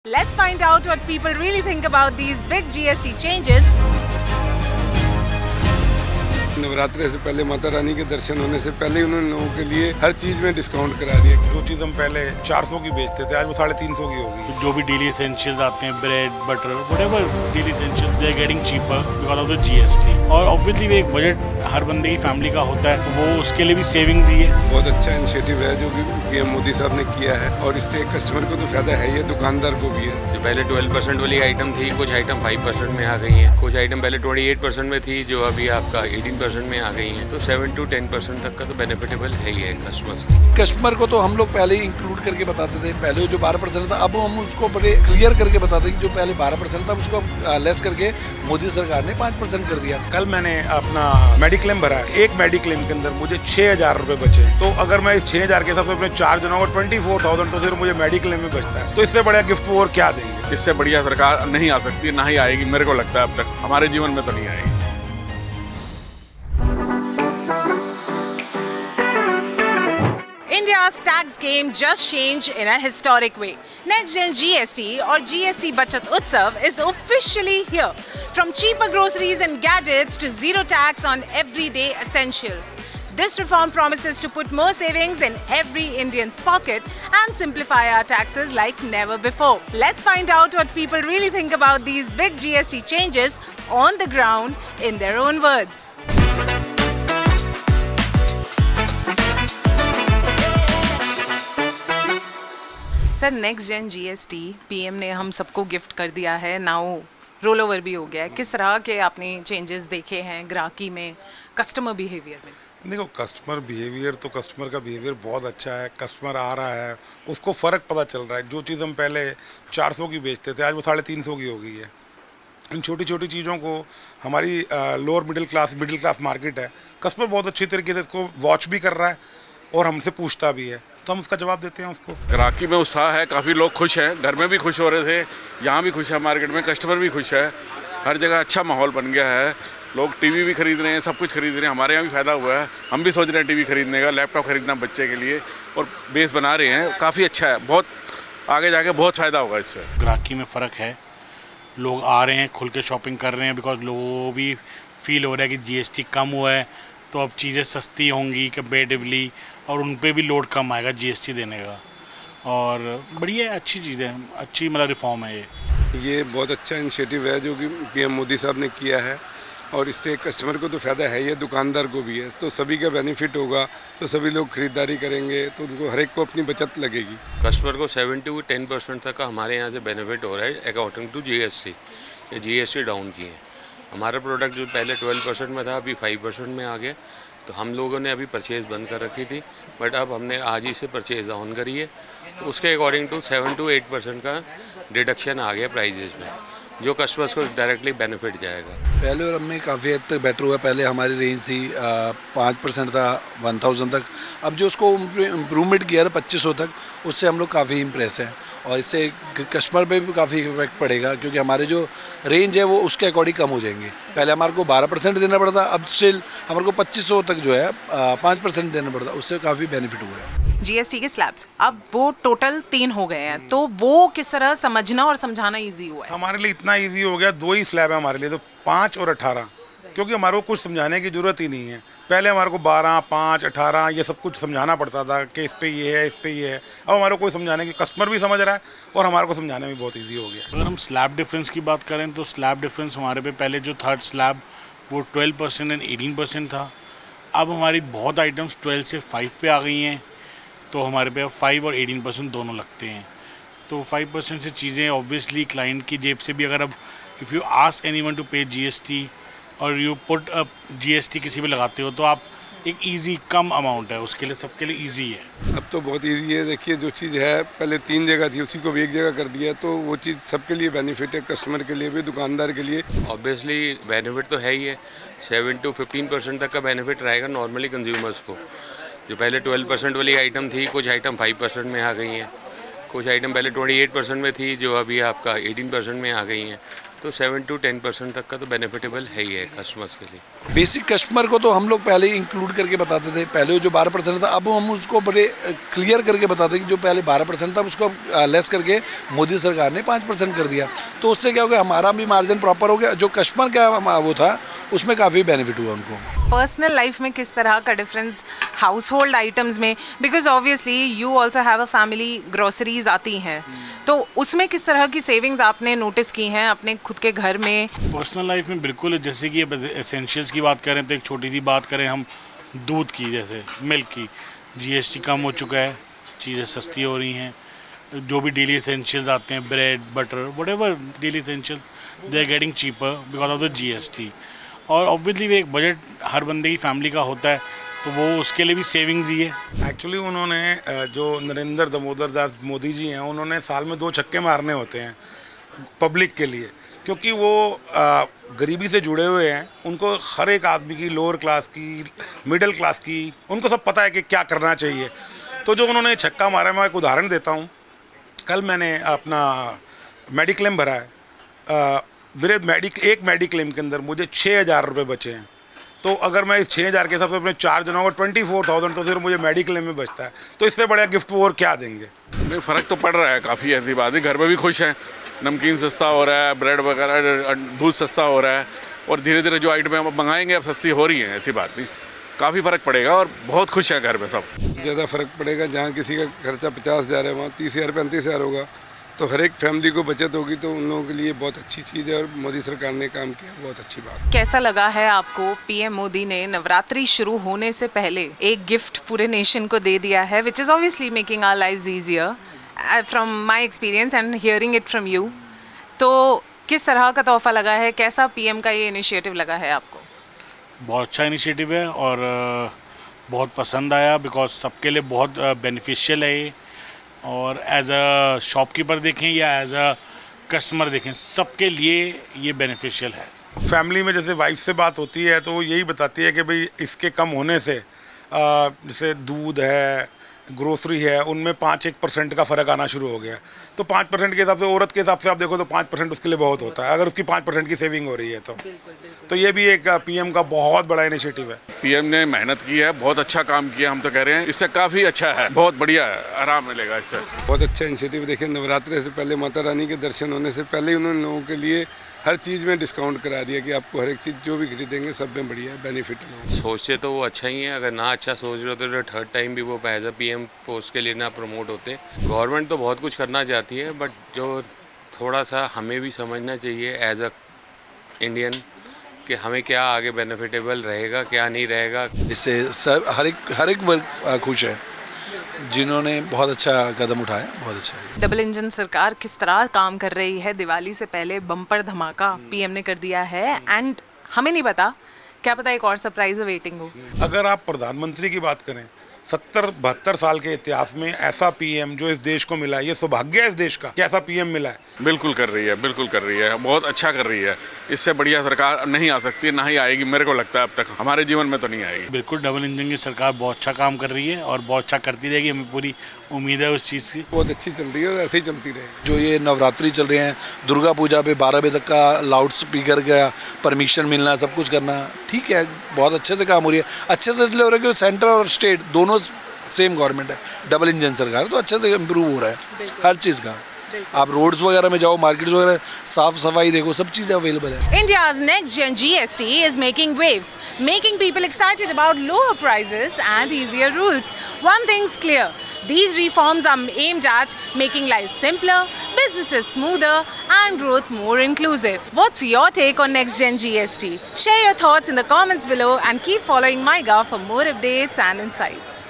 Let's find out what people really think about these big GST changes. नवरात्रे से पहले माता रानी के दर्शन होने से पहले ही उन्होंने लोगों के लिए हर चीज में डिस्काउंट करा दिया। जो चीज़ हम पहले 400 की बेचते थे आज वो 350 की होगी। जो भी डेली एसेंशियल्स आते हैं, bread, butter, whatever daily essential, they are getting cheaper because of the GST. और ऑब्वियसली एक बजट हर बंदे की फैमिली का होता है, तो वो उसके लिए भी सेविंग्स ही है। बहुत अच्छा इनिशिएटिव है जो कि पीएम मोदी साहब ने किया है और इससे कस्टमर को तो फायदा है ही, दुकानदार को भी है। जो पहले 12% वाली आइटम थी, कुछ आइटम 5% में आ गई हैं, कुछ आइटम पहले 28% में थी जो अभी आपका 18% में आ गई हैं। तो 7 to 10% तक का तो बेनिफिटेबल है ही है कस्टमर्स के लिए। कस्टमर को तो हम लोग पहले ही इंक्लूड करके बताते थे, पहले जो 12% था अब हम उसको बड़े क्लियर करके बताते हैं कि जो पहले 12% था उसको लेस करके मोदी सरकार ने 5% कर दिया। कल मैंने अपना मेडिक्लेम भरा, एक मेडिक्लेम के अंदर मुझे 6,000 रुपये बचे। तो अगर मैं इस 6,000 के हिसाब से अपने चार्ज दूंगा 24,000 तो फिर मुझे मेडिक्लेम में बचता है। तो इससे बढ़िया गिफ्ट और क्या देंगे। इससे बढ़िया सरकार नहीं आ सकती, ना ही आएगी, मेरे को लगता है अब तक हमारे जीवन में तो नहीं आएगी। India's tax game just changed in a historic way. Next Gen GST or GST Bachat Utsav is officially here. From cheaper groceries and gadgets to zero tax on everyday essentials. This reform promises to put more savings in every Indian's pocket and simplify our taxes like never before. Let's find out what people really think about these big GST changes on the ground in their own words. Sir, next gen GST PM ने हम सबको gift कर दिया है, now roll over भी हो गया है। किस तरह के आपने चेंजेस देखे हैं ग्राहकी में, कस्टमर बिहेवियर में? देखो, कस्टमर बिहेवियर तो कस्टमर का बिहेवियर बहुत अच्छा है। कस्टमर आ रहा है, उसको फ़र्क पता चल रहा है। जो चीज़ हम पहले 400 की बेचते थे आज वो 350 की हो गई है। इन छोटी छोटी चीज़ों को हमारी लोअर मिडिल क्लास मार्केट है, कस्टमर बहुत अच्छी तरीके से इसको वॉच भी कर रहा है और हमसे पूछता भी है, तो हम उसका जवाब देते हैं उसको। ग्राहकी में उत्साह है, काफ़ी लोग खुश हैं, घर में भी खुश हो रहे थे, यहाँ भी खुश है, मार्केट में कस्टमर भी खुश है, हर जगह अच्छा माहौल बन गया है। लोग टीवी भी खरीद रहे हैं, सब कुछ खरीद रहे हैं। हमारे यहाँ भी फ़ायदा हुआ है, हम भी सोच रहे हैं टीवी खरीदने का, लैपटॉप खरीदना बच्चे के लिए, और बेस बना रहे हैं। काफ़ी अच्छा है, बहुत आगे जाके बहुत फ़ायदा होगा इससे। ग्राहकी में फ़र्क है, लोग आ रहे हैं, खुल के शॉपिंग कर रहे हैं, बिकॉज लोगों को भी फील हो रहा है कि जीएसटी कम हुआ है तो अब चीज़ें सस्ती होंगी कंपेरेटिवली, और उन पे भी लोड कम आएगा जीएसटी देने का। और बढ़िया, अच्छी चीज़ है, अच्छी मतलब रिफॉर्म है ये बहुत अच्छा इनिशिएटिव है जो कि पीएम मोदी साहब ने किया है और इससे कस्टमर को तो फ़ायदा है ही, दुकानदार को भी है। तो सभी का बेनिफिट होगा, तो सभी लोग खरीदारी करेंगे, तो उनको हर एक को अपनी बचत लगेगी। कस्टमर को 7 to 10% तक का हमारे यहाँ से बेनिफिट हो रहा है अकॉर्डिंग टू जीएसटी। ये जीएसटी डाउन की है। हमारा प्रोडक्ट जो पहले 12% में था अभी 5% में आ गया। तो हम लोगों ने अभी परचेज़ बंद कर रखी थी, बट अब हमने आज ही से परचेज़ ऑन करी है। तो उसके अकॉर्डिंग टू 7 to 8% का डिडक्शन आ गया प्राइजेज़ में, जो कस्टमर्स को डायरेक्टली बेनिफिट जाएगा। पहले और अब में काफ़ी हद तक बेटर हुआ। पहले हमारी रेंज थी 5% था 1000 तक, अब जो उसको इम्प्रूवमेंट किया है 2500 तक, उससे हम लोग काफ़ी इम्प्रेस हैं। और इससे कस्टमर पे भी काफ़ी इफेक्ट पड़ेगा, क्योंकि हमारे जो रेंज है वो उसके अकॉर्डिंग कम हो जाएंगे। पहले हमारे को 12% देना पड़ता, अब स्टिल हमारे को 2500 तक जो है 5% देना पड़ता, उससे काफ़ी बेनिफिट हुआ है। जीएसटी के स्लैब्स अब वो टोटल 3 हो गए हैं, तो वो किस तरह समझना और समझाना इजी हुआ है? हमारे लिए इतना ईजी हो गया, 2 ही स्लैब है हमारे लिए, तो 5 और 18, क्योंकि हमारे को कुछ समझाने की ज़रूरत ही नहीं है। पहले हमारे को 12, 5, 18 ये सब कुछ समझाना पड़ता था कि इस पे ये है, इस पे ये है। अब हमारे को कोई समझाने की, कस्टमर भी समझ रहा है और हमारे को समझाने में बहुत ईजी हो गया। अगर हम स्लैब डिफरेंस की बात करें तो स्लैब डिफरेंस हमारे पे पहले जो थर्ड स्लैब वो 12% एंड 18% था। अब हमारी बहुत आइटम्स 12 से 5 पे आ गई हैं, तो हमारे पे अब 5 और 18% दोनों लगते हैं। तो 5% से चीज़ें ऑब्वियसली क्लाइंट की जेब से भी, अगर अब if you ask anyone to pay GST और यू पुट अप जीएसटी किसी पे लगाते हो, तो आप एक इजी कम अमाउंट है, उसके लिए सबके लिए इजी है। अब तो बहुत इजी है। देखिए, जो चीज़ है पहले 3 जगह थी उसी को भी 1 जगह कर दिया, तो वो चीज़ सबके लिए बेनिफिट है, कस्टमर के लिए भी, दुकानदार के लिए। ऑब्वियसली बेनिफिट तो है ही है, 7 to 15% तक का बेनिफिट रहेगा नॉर्मली कंज्यूमर्स को। जो पहले 12% वाली आइटम थी, कुछ आइटम 5% में आ गई हैं, कुछ आइटम पहले 28% में थी जो अभी आपका 18% में आ गई हैं। तो 7 to 10% तक का तो बेनिफिटेबल है ही है कस्टमर्स के लिए। बेसिक कस्टमर को तो हम लोग पहले ही इंक्लूड करके बताते थे, पहले जो 12% था अब हम उसको बड़े क्लियर करके बताते कि जो पहले 12% था उसको लेस करके मोदी सरकार ने 5% कर दिया। तो उससे क्या हो गया, हमारा भी मार्जिन प्रॉपर हो गया, जो कस्टमर का वो था उसमें काफ़ी बेनिफिट हुआ उनको। पर्सनल लाइफ में किस तरह का डिफरेंस हाउस होल्ड आइटम्स में, because obviously you also have a family, groceries आती हैं, तो उसमें किस तरह की सेविंग्स आपने नोटिस की हैं अपने खुद के घर में? पर्सनल लाइफ में बिल्कुल, जैसे कि एसेंशियल्स की बात करें तो एक छोटी सी बात करें हम दूध की, जैसे मिल्क की, जीएसटी कम हो चुका है, चीज़ें सस्ती हो रही हैं, जो भी डेली एसेंशियल्स आते हैं, bread, butter, whatever daily essential they are getting cheaper because of the GST. और ऑब्वियसली एक बजट हर बंदे की फैमिली का होता है, तो वो उसके लिए भी सेविंग्स ही है। एक्चुअली उन्होंने जो नरेंद्र दामोदर दास मोदी जी हैं, उन्होंने साल में 2 छक्के मारने होते हैं पब्लिक के लिए, क्योंकि वो गरीबी से जुड़े हुए हैं। उनको हर एक आदमी की, लोअर क्लास की, मिडिल क्लास की, उनको सब पता है कि क्या करना चाहिए। तो जो उन्होंने छक्का मारा, मैं एक उदाहरण देता हूँ। कल मैंने अपना मेडिक्लेम भरा है, मेरे एक मेडिक्लेम के अंदर मुझे 6,000 रुपये बचे हैं। तो अगर मैं इस 6,000 के हिसाब से अपने चार्ज ना होगा 24,000, तो फिर मुझे मेडिक्लेम में बचता है। तो इससे बड़ा गिफ्ट वो और क्या देंगे। नहीं, फ़र्क तो पड़ रहा है काफ़ी, ऐसी बात है। घर में भी खुश हैं, नमकीन सस्ता हो रहा है, ब्रेड वगैरह, दूध सस्ता हो रहा है, और धीरे धीरे जो आइटमें हम मंगाएंगे अब सस्ती हो रही हैं, ऐसी बात नहीं। काफ़ी फ़र्क पड़ेगा और बहुत खुश है घर में सब। ज़्यादा फ़र्क पड़ेगा, जहाँ किसी का खर्चा 50,000 है वहाँ 30,000 35,000 होगा, तो हर एक फैमिली को बचत होगी, तो उन लोगों के लिए बहुत अच्छी चीज़ है और मोदी सरकार ने काम किया, बहुत अच्छी बात। कैसा लगा है आपको, पीएम मोदी ने नवरात्रि शुरू होने से पहले एक गिफ्ट पूरे नेशन को दे दिया है, which is obviously making our lives easier from my experience and hearing it from you. तो किस तरह का तोहफा लगा है, कैसा पीएम का ये इनिशिएटिव लगा है आपको? बहुत अच्छा इनिशिएटिव है और बहुत पसंद आया, बिकॉज सबके लिए बहुत बेनिफिशियल है ये। और एज अ शॉपकीपर देखें या एज अ कस्टमर देखें, सबके लिए ये बेनिफिशियल है। फैमिली में जैसे वाइफ से बात होती है तो वो यही बताती है कि भाई इसके कम होने से जैसे दूध है, ग्रोसरी है, उनमें 5-1% का फ़र्क आना शुरू हो गया। तो 5% के हिसाब से, औरत के हिसाब से आप देखो तो 5% उसके लिए बहुत होता है, अगर उसकी 5% की सेविंग हो रही है तो ये भी एक पीएम का बहुत बड़ा इनिशिएटिव है। पीएम ने मेहनत की है, बहुत अच्छा काम किया, हम तो कह रहे हैं इससे काफ़ी अच्छा है, बहुत बढ़िया है, आराम मिलेगा इससे। बहुत अच्छा इनिशिएटिव। देखिए, नवरात्रि से पहले माता रानी के दर्शन होने से पहले ही उन्होंने लोगों के लिए हर चीज़ में डिस्काउंट करा दिया कि आपको हर एक चीज़ जो भी खरीदेंगे सब में बढ़िया बेनिफिट है। सोचते तो वो अच्छा ही है, अगर ना अच्छा सोच रहे होते तो थर्ड टाइम भी वो एज अ पीएम पोस्ट के लिए ना प्रमोट होते। गवर्नमेंट तो बहुत कुछ करना चाहती है, बट जो थोड़ा सा हमें भी समझना चाहिए एज अ इंडियन कि हमें क्या आगे बेनिफिटेबल रहेगा, क्या नहीं रहेगा। इससे सब हर एक वर्ग खुश है, जिन्होंने बहुत अच्छा कदम उठाया, बहुत अच्छा है। डबल इंजन सरकार किस तरह काम कर रही है, दिवाली से पहले बम्पर धमाका पीएम ने कर दिया है, एंड हमें नहीं पता, क्या पता एक और सरप्राइज वेटिंग हो। अगर आप प्रधानमंत्री की बात करें, 70-72 साल के इतिहास में ऐसा पीएम जो इस देश को मिला है, ये सौभाग्य है इस देश का कि ऐसा पीएम मिला है। बिल्कुल कर रही है, बिल्कुल कर रही है, बहुत अच्छा कर रही है। इससे बढ़िया सरकार नहीं आ सकती, ना ही आएगी, मेरे को लगता है अब तक हमारे जीवन में तो नहीं आएगी। बिल्कुल डबल इंजन की सरकार बहुत अच्छा काम कर रही है और बहुत अच्छा करती रहेगी, हमें पूरी उम्मीद है उस चीज़ की। बहुत अच्छी चल रही है और ऐसे ही चलती रहेगी। जो ये नवरात्रि चल रहे हैं, दुर्गा पूजा पे 12 बजे तक का लाउड स्पीकर का परमिशन मिलना, सब कुछ करना, ठीक है, बहुत अच्छे से काम हो रही है। अच्छे से इसलिए हो रहा है कि सेंटर और स्टेट दोनों सेम गवर्नमेंट है, डबल इंजन सरकार, तो अच्छे से इम्प्रूव हो रहा है हर चीज़ का। आप रोड्स वगैरह में जाओ, मार्केट वगैरह, साफ सफाई देखो, सब चीज़ें अवेलेबल है। India's next gen GST is making waves, making people excited about lower prices and easier rules. One thing's clear, these reforms are aimed at making life simpler, businesses smoother, and growth more inclusive. What's your take on next gen GST? Share your thoughts in the comments below and keep following MyGov for more updates and insights.